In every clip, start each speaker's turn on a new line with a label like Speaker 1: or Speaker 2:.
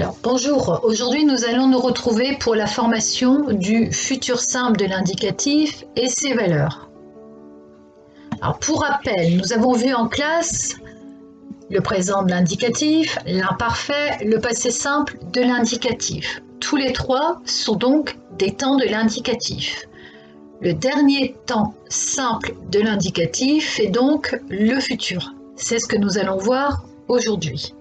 Speaker 1: Alors, bonjour, aujourd'hui nous allons nous retrouver pour la formation du futur simple de l'indicatif et ses valeurs. Alors, pour rappel, nous avons vu en classe le présent de l'indicatif, l'imparfait, le passé simple de l'indicatif. Tous les trois sont donc des temps de l'indicatif. Le dernier temps simple de l'indicatif est donc le futur. C'est ce que nous allons voir aujourd'hui.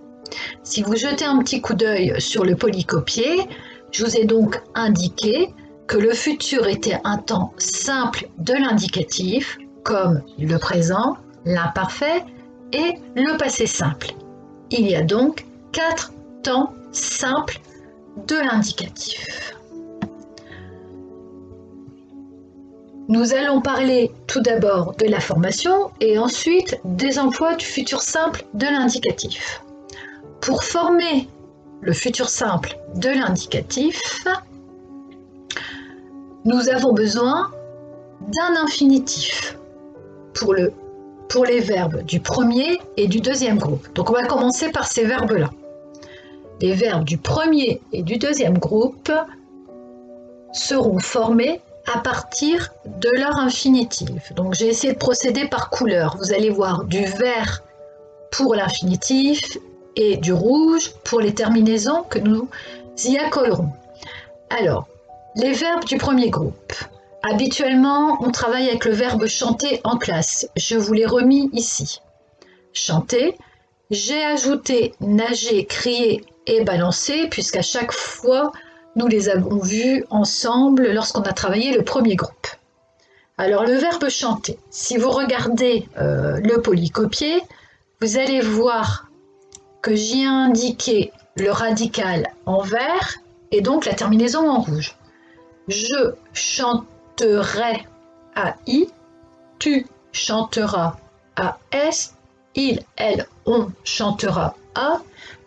Speaker 1: Si vous jetez un petit coup d'œil sur le polycopier, je vous ai donc indiqué que le futur était un temps simple de l'indicatif, comme le présent, l'imparfait et le passé simple. Il y a donc 4 temps simples de l'indicatif. Nous allons parler tout d'abord de la formation et ensuite des emplois du futur simple de l'indicatif. Pour former le futur simple de l'indicatif, nous avons besoin d'un infinitif pour les verbes du premier et du deuxième groupe. Donc on va commencer par ces verbes-là. Les verbes du premier et du deuxième groupe seront formés à partir de leur infinitif. Donc j'ai essayé de procéder par couleur. Vous allez voir du vert pour l'infinitif et du rouge pour les terminaisons que nous y accolerons. Alors, les verbes du premier groupe. Habituellement, on travaille avec le verbe chanter en classe. Je vous l'ai remis ici. Chanter. J'ai ajouté nager, crier et balancer, puisqu'à chaque fois, nous les avons vus ensemble lorsqu'on a travaillé le premier groupe. Alors, le verbe chanter. Si vous regardez le polycopier, vous allez voir que j'y ai indiqué le radical en vert et donc la terminaison en rouge. Je chanterai à I, tu chanteras à S, il, elle, on chantera à,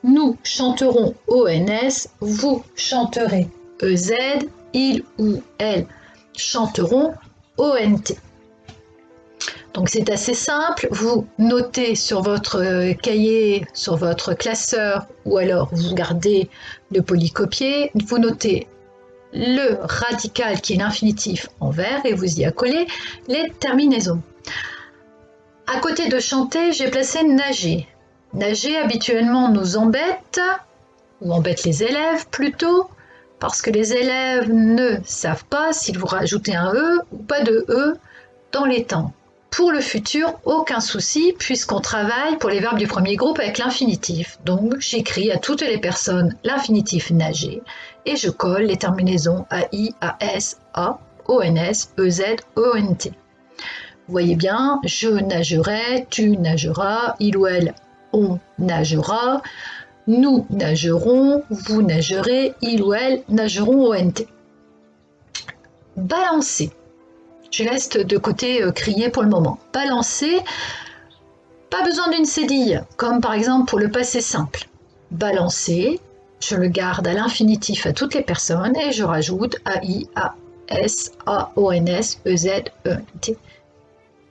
Speaker 1: nous chanterons ONS, vous chanterez EZ, il ou elle chanteront ONT. Donc c'est assez simple, vous notez sur votre cahier, sur votre classeur, ou alors vous gardez le polycopier, vous notez le radical qui est l'infinitif en vert et vous y accolez les terminaisons. À côté de chanter, j'ai placé nager. Nager habituellement nous embête, ou embête les élèves plutôt, parce que les élèves ne savent pas s'il vous rajoutez un E ou pas de E dans les temps. Pour le futur, aucun souci puisqu'on travaille pour les verbes du premier groupe avec l'infinitif. Donc j'écris à toutes les personnes l'infinitif nager et je colle les terminaisons AI, AS, A, ONS, EZ, ONT. Vous voyez bien, je nagerai, tu nageras, il ou elle, on nagera, nous nagerons, vous nagerez, il ou elle nageront ONT. Balancer. Je laisse de côté crier pour le moment. Balancer, pas besoin d'une cédille, comme par exemple pour le passé simple. Balancer, je le garde à l'infinitif à toutes les personnes et je rajoute AI, AS, AONS, EZ, ENT. Il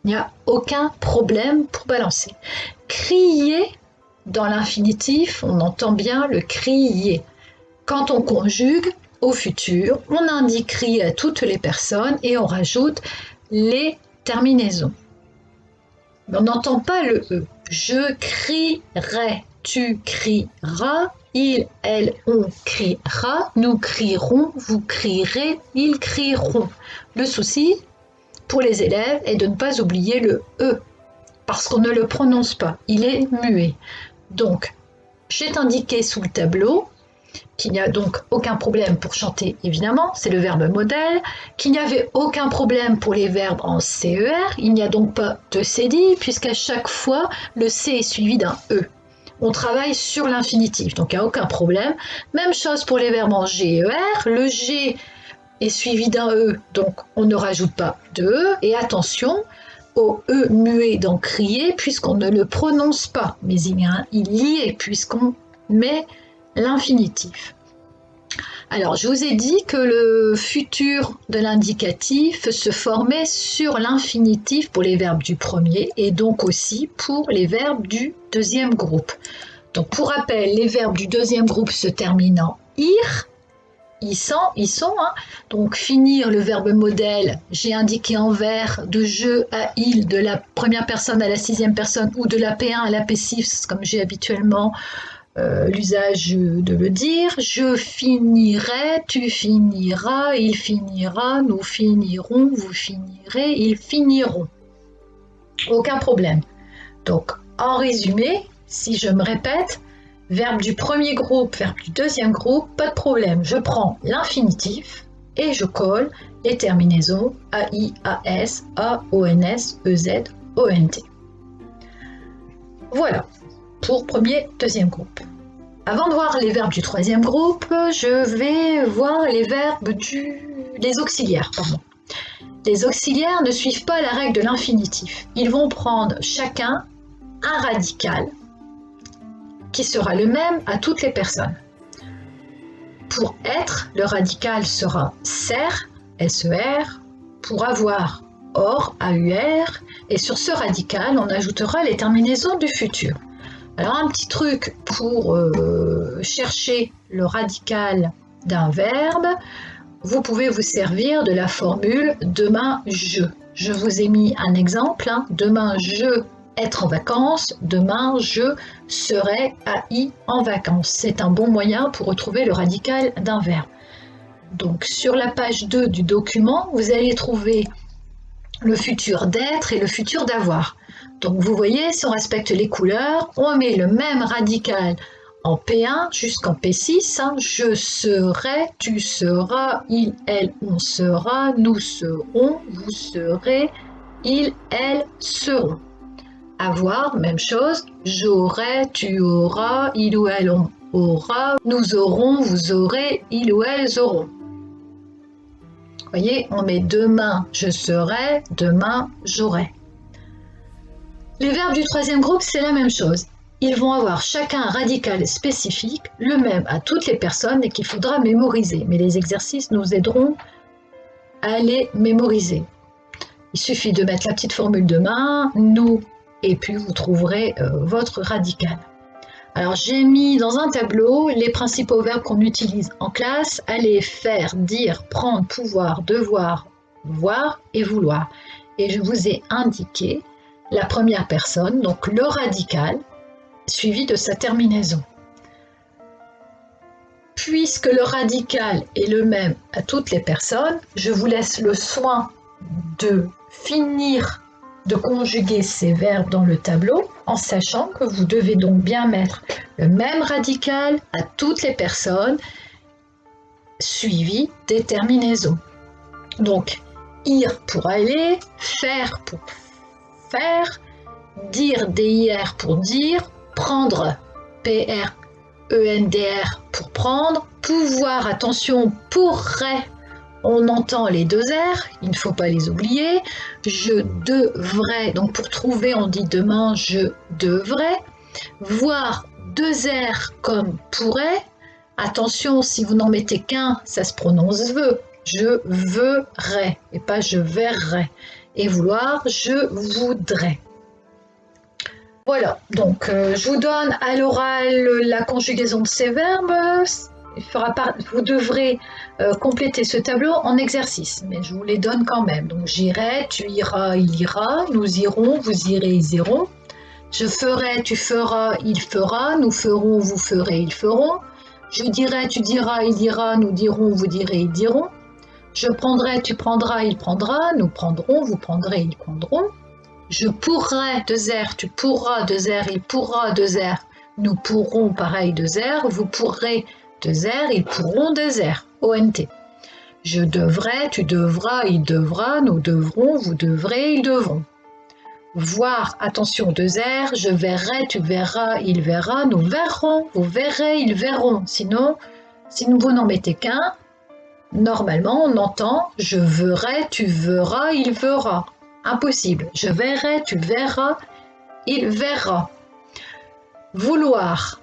Speaker 1: n'y a aucun problème pour balancer. Crier, dans l'infinitif, on entend bien le crier. Quand on conjugue, au futur, on indique crier à toutes les personnes et on rajoute les terminaisons. Mais on n'entend pas le E. Je crierai, tu crieras, il, elle, on criera, nous crierons, vous crierez, ils crieront. Le souci pour les élèves est de ne pas oublier le E, parce qu'on ne le prononce pas, il est muet. Donc, j'ai indiqué sous le tableau qu'il n'y a donc aucun problème pour chanter, évidemment, c'est le verbe modèle, qu'il n'y avait aucun problème pour les verbes en CER, il n'y a donc pas de cédille, puisqu'à chaque fois, le C est suivi d'un E. On travaille sur l'infinitif, donc il n'y a aucun problème. Même chose pour les verbes en GER, le G est suivi d'un E, donc on ne rajoute pas de E, et attention au E muet dans crier, puisqu'on ne le prononce pas, mais il y est, puisqu'on met l'infinitif. Alors, je vous ai dit que le futur de l'indicatif se formait sur l'infinitif pour les verbes du premier et donc aussi pour les verbes du deuxième groupe. Donc pour rappel, les verbes du deuxième groupe se terminent en ir, ils sont. Hein. Donc finir, le verbe modèle, j'ai indiqué en vert de je à il, de la première personne à la sixième personne ou de la P1 à la P6, comme j'ai habituellement l'usage de le dire. Je finirai, tu finiras, il finira, nous finirons, vous finirez, ils finiront. Aucun problème. Donc en résumé, si je me répète, verbe du premier groupe, verbe du deuxième groupe, pas de problème. Je prends l'infinitif et je colle les terminaisons AI, AS, AONS, EZ, ONT. Voilà pour premier, deuxième groupe. Avant de voir les verbes du troisième groupe, je vais voir les auxiliaires. Les auxiliaires ne suivent pas la règle de l'infinitif. Ils vont prendre chacun un radical qui sera le même à toutes les personnes. Pour être, le radical sera ser, S-E-R, pour avoir, or, A-U-R, et sur ce radical, on ajoutera les terminaisons du futur. Alors un petit truc pour chercher le radical d'un verbe, vous pouvez vous servir de la formule demain je. Je vous ai mis un exemple, hein. Demain je être en vacances, demain je serai en vacances. C'est un bon moyen pour retrouver le radical d'un verbe. Donc sur la page 2 du document, vous allez trouver le futur d'être et le futur d'avoir. Donc vous voyez, si on respecte les couleurs, on met le même radical en P1 jusqu'en P6. Hein. Je serai, tu seras, il, elle, on sera, nous serons, vous serez, ils, elles seront. Avoir, même chose, j'aurai, tu auras, il ou elle aura, nous aurons, vous aurez, ils ou elles auront. Vous voyez, on met demain je serai, demain j'aurai. Les verbes du troisième groupe, c'est la même chose. Ils vont avoir chacun un radical spécifique, le même à toutes les personnes et qu'il faudra mémoriser. Mais les exercices nous aideront à les mémoriser. Il suffit de mettre la petite formule demain, nous, et puis vous trouverez votre radical. Alors j'ai mis dans un tableau les principaux verbes qu'on utilise en classe, aller, faire, dire, prendre, pouvoir, devoir, voir et vouloir. Et je vous ai indiqué la première personne, donc le radical, suivi de sa terminaison. Puisque le radical est le même à toutes les personnes, je vous laisse le soin de finir de conjuguer ces verbes dans le tableau en sachant que vous devez donc bien mettre le même radical à toutes les personnes suivi des terminaisons. Donc, ir pour aller, faire pour faire, dire, dir pour dire, prendre, prendr pour prendre, pouvoir, attention, pourrait, on entend les deux R, il ne faut pas les oublier, je devrais, donc pour trouver on dit demain je devrais, voir deux R comme pourrait, attention si vous n'en mettez qu'un, ça se prononce veut, je verrais et pas je verrais, et vouloir, je voudrais. Voilà, donc je vous donne à l'oral la conjugaison de ces verbes. Vous devrez compléter ce tableau en exercice, mais je vous les donne quand même. Donc j'irai, tu iras, il ira, nous irons, vous irez, ils iront. Je ferai, tu feras, il fera, nous ferons, vous ferez, ils feront. Je dirai, tu diras, il dira, nous dirons, vous direz, ils diront. Je prendrai, tu prendras, il prendra, nous prendrons, vous prendrez, ils prendront. Je pourrais, deux R, tu pourras, deux R, il pourra, deux R, nous pourrons, pareil, deux R, vous pourrez, deux R, ils pourront, deux R, ONT. Je devrais, tu devras, il devra, nous devrons, vous devrez, ils devront. Voir, attention, deux R, je verrai, tu verras, il verra, nous verrons, vous verrez, ils verront. Sinon, si vous n'en mettez qu'un, normalement, on entend je verrai, tu verras, il verra. Impossible. Je verrai, tu verras, il verra. Vouloir.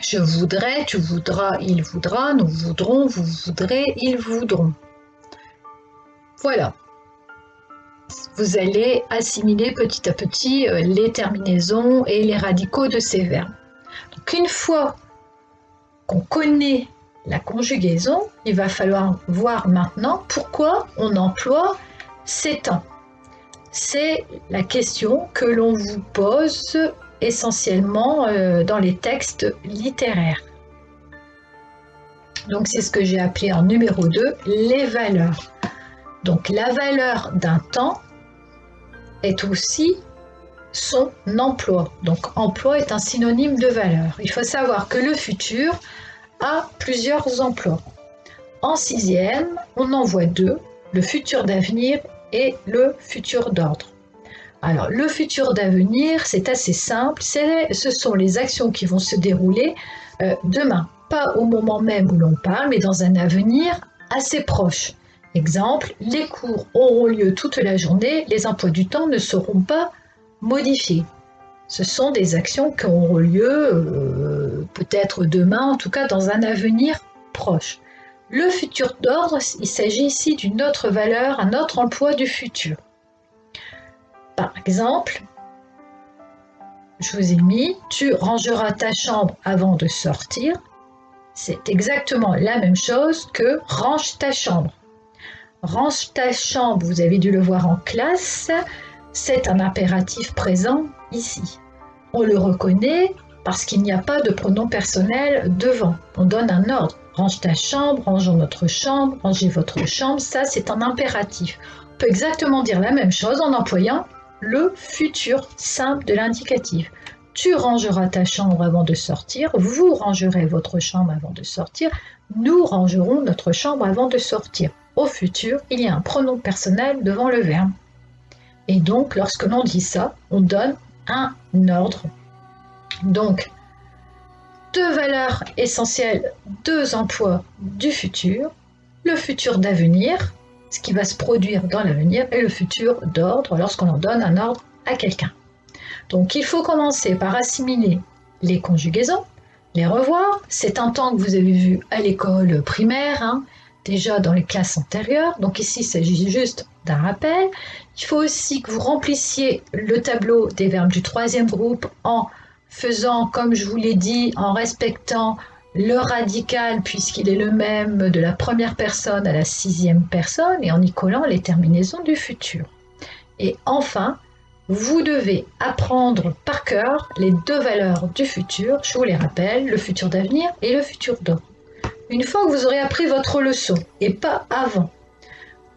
Speaker 1: Je voudrais, tu voudras, il voudra, nous voudrons, vous voudrez, ils voudront. Voilà. Vous allez assimiler petit à petit les terminaisons et les radicaux de ces verbes. Donc une fois qu'on connaît la conjugaison, il va falloir voir maintenant pourquoi on emploie ces temps. C'est la question que l'on vous pose essentiellement dans les textes littéraires. Donc c'est ce que j'ai appelé en numéro 2, les valeurs. Donc la valeur d'un temps est aussi son emploi. Donc emploi est un synonyme de valeur. Il faut savoir que le futur a plusieurs emplois. En sixième, on en voit deux, le futur d'avenir et le futur d'ordre. Alors le futur d'avenir, c'est assez simple, ce sont les actions qui vont se dérouler demain, pas au moment même où l'on parle, mais dans un avenir assez proche. Exemple, les cours auront lieu toute la journée, les emplois du temps ne seront pas modifiés. Ce sont des actions qui auront lieu peut-être demain, en tout cas dans un avenir proche. Le futur d'ordre, il s'agit ici d'une autre valeur, un autre emploi du futur. Par exemple, je vous ai mis « tu rangeras ta chambre avant de sortir ». C'est exactement la même chose que « range ta chambre ». Range ta chambre, vous avez dû le voir en classe, c'est un impératif présent ici. On le reconnaît parce qu'il n'y a pas de pronom personnel devant. On donne un ordre. Range ta chambre, rangeons notre chambre, rangez votre chambre, ça c'est un impératif. On peut exactement dire la même chose en employant le futur simple de l'indicatif. Tu rangeras ta chambre avant de sortir, vous rangerez votre chambre avant de sortir, nous rangerons notre chambre avant de sortir. Au futur, il y a un pronom personnel devant le verbe. Et donc, lorsque l'on dit ça, on donne un ordre. Donc, deux valeurs essentielles, deux emplois du futur, le futur d'avenir, ce qui va se produire dans l'avenir, et le futur d'ordre lorsqu'on en donne un ordre à quelqu'un. Donc il faut commencer par assimiler les conjugaisons, les revoir. C'est un temps que vous avez vu à l'école primaire, déjà dans les classes antérieures. Donc ici, il s'agit juste d'un rappel. Il faut aussi que vous remplissiez le tableau des verbes du troisième groupe en faisant, comme je vous l'ai dit, en respectant le radical puisqu'il est le même de la première personne à la sixième personne et en y collant les terminaisons du futur. Et enfin, vous devez apprendre par cœur les deux valeurs du futur, je vous les rappelle, le futur d'avenir et le futur d'ordre. Une fois que vous aurez appris votre leçon, et pas avant,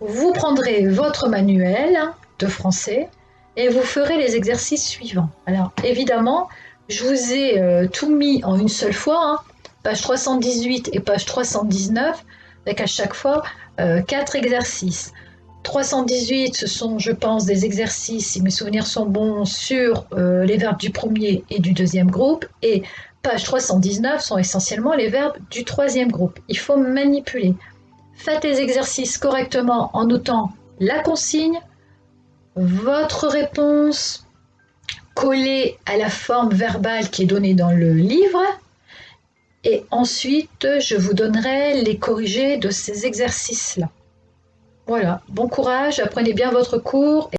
Speaker 1: vous prendrez votre manuel de français et vous ferez les exercices suivants. Alors évidemment, je vous ai tout mis en une seule fois, page 318 et page 319, avec à chaque fois 4 exercices. 318, ce sont, je pense, des exercices, si mes souvenirs sont bons, sur les verbes du premier et du deuxième groupe, et page 319 sont essentiellement les verbes du troisième groupe. Il faut manipuler. Faites les exercices correctement en notant la consigne, votre réponse collée à la forme verbale qui est donnée dans le livre, et ensuite, je vous donnerai les corrigés de ces exercices-là. Voilà, bon courage, apprenez bien votre cours.